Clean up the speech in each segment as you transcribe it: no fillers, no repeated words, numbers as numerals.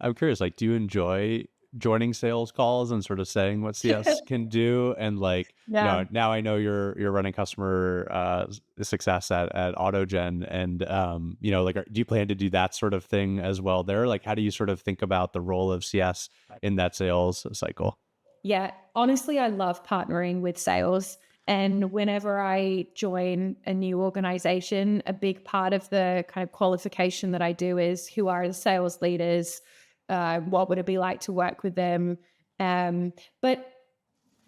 I'm curious, like, do you enjoy joining sales calls and sort of saying what CS can do? And like, Yeah. now I know you're running customer success at Autogen, and like, do you plan to do that sort of thing as well there? Like, how do you sort of think about the role of CS in that sales cycle? Yeah, honestly, I love partnering with sales. And whenever I join a new organization, a big part of the kind of qualification that I do is who are the sales leaders? What would it be like to work with them? But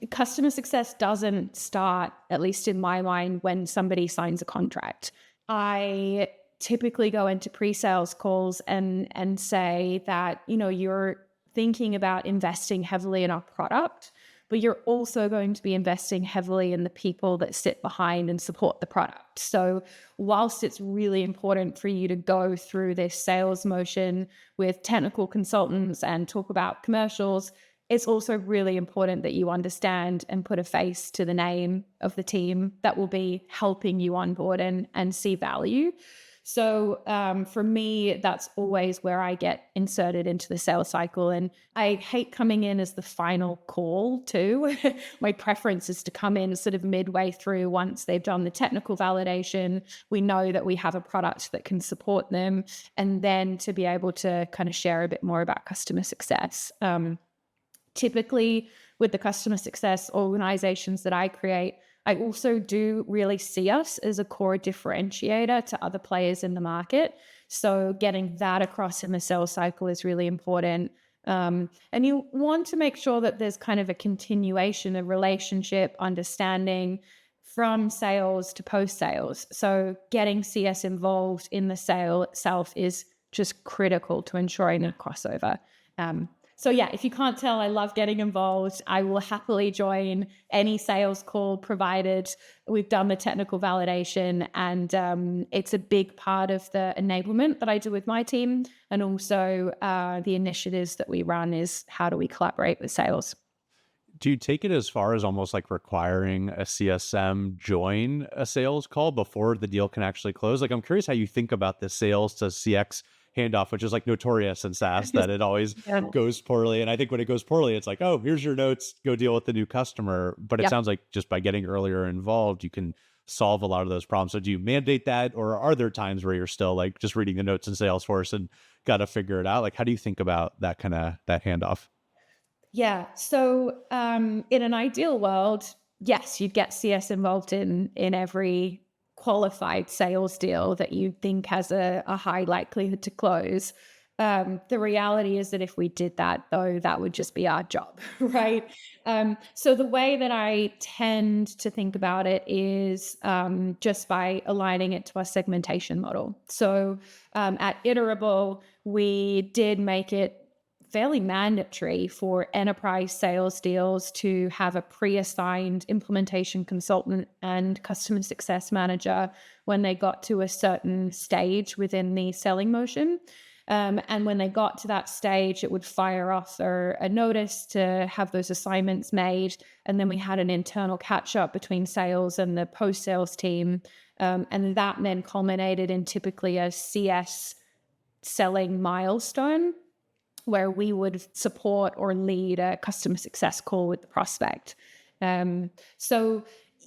customer success doesn't start, at least in my mind, when somebody signs a contract. I typically go into pre-sales calls and say that, you're thinking about investing heavily in our product, but you're also going to be investing heavily in the people that sit behind and support the product. So whilst it's really important for you to go through this sales motion with technical consultants and talk about commercials, it's also really important that you understand and put a face to the name of the team that will be helping you onboard and see value. So for me, that's always where I get inserted into the sales cycle. And I hate coming in as the final call too. My preference is to come in sort of midway through once they've done the technical validation. We know that we have a product that can support them, and then to be able to kind of share a bit more about customer success. Typically, with the customer success organizations that I create, I also do really see us as a core differentiator to other players in the market. So getting that across in the sales cycle is really important. And you want to make sure that there's kind of a continuation of relationship, understanding from sales to post sales. So getting CS involved in the sale itself is just critical to ensuring a crossover. So yeah, if you can't tell, I love getting involved. I will happily join any sales call provided we've done the technical validation. And it's a big part of the enablement that I do with my team. And also the initiatives that we run is how do we collaborate with sales? Do you take it as far as almost like requiring a CSM join a sales call before the deal can actually close? Like, I'm curious how you think about the sales to CX handoff, which is like notorious in SaaS that it always Yeah. goes poorly. And I think when it goes poorly, it's like, oh, here's your notes, go deal with the new customer. But it Yep. sounds like just by getting earlier involved, you can solve a lot of those problems. So do you mandate that, or are there times where you're still like just reading the notes in Salesforce and got to figure it out? Like, how do you think about that kind of that handoff? Yeah. So in an ideal world, yes, you'd get CS involved in every qualified sales deal that you think has a high likelihood to close. The reality is that if we did that, though, that would just be our job, right? So the way that I tend to think about it is just by aligning it to our segmentation model. So at Iterable, we did make it fairly mandatory for enterprise sales deals to have a pre-assigned implementation consultant and customer success manager when they got to a certain stage within the selling motion. And when they got to that stage, it would fire off a notice to have those assignments made. And then we had an internal catch up between sales and the post sales team. And that then culminated in typically a CS selling milestone where we would support or lead a customer success call with the prospect. So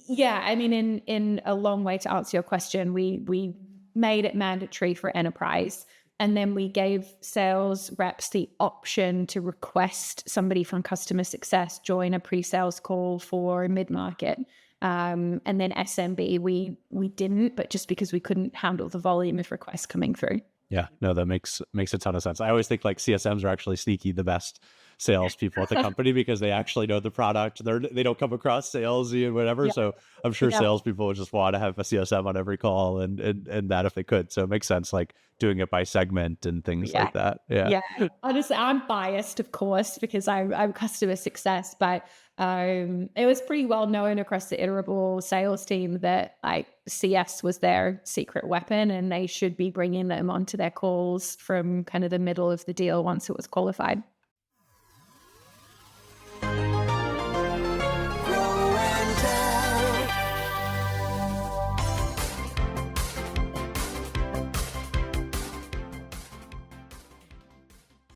yeah, I mean, in a long way to answer your question, we made it mandatory for enterprise. And then we gave sales reps the option to request somebody from customer success join a pre-sales call for mid-market. And then SMB, we didn't, but just because we couldn't handle the volume of requests coming through. Yeah, no, that makes a ton of sense. I always think like CSMs are actually sneaky the best salespeople at the company because they actually know the product. They don't come across salesy and whatever. Yeah. So I'm sure Yeah. salespeople would just want to have a CSM on every call and that if they could. So it makes sense like doing it by segment and things Yeah. like that. Yeah. Yeah. Honestly, I'm biased, of course, because I'm customer success, but it was pretty well known across the Iterable sales team that like CS was their secret weapon and they should be bringing them onto their calls from kind of the middle of the deal once it was qualified.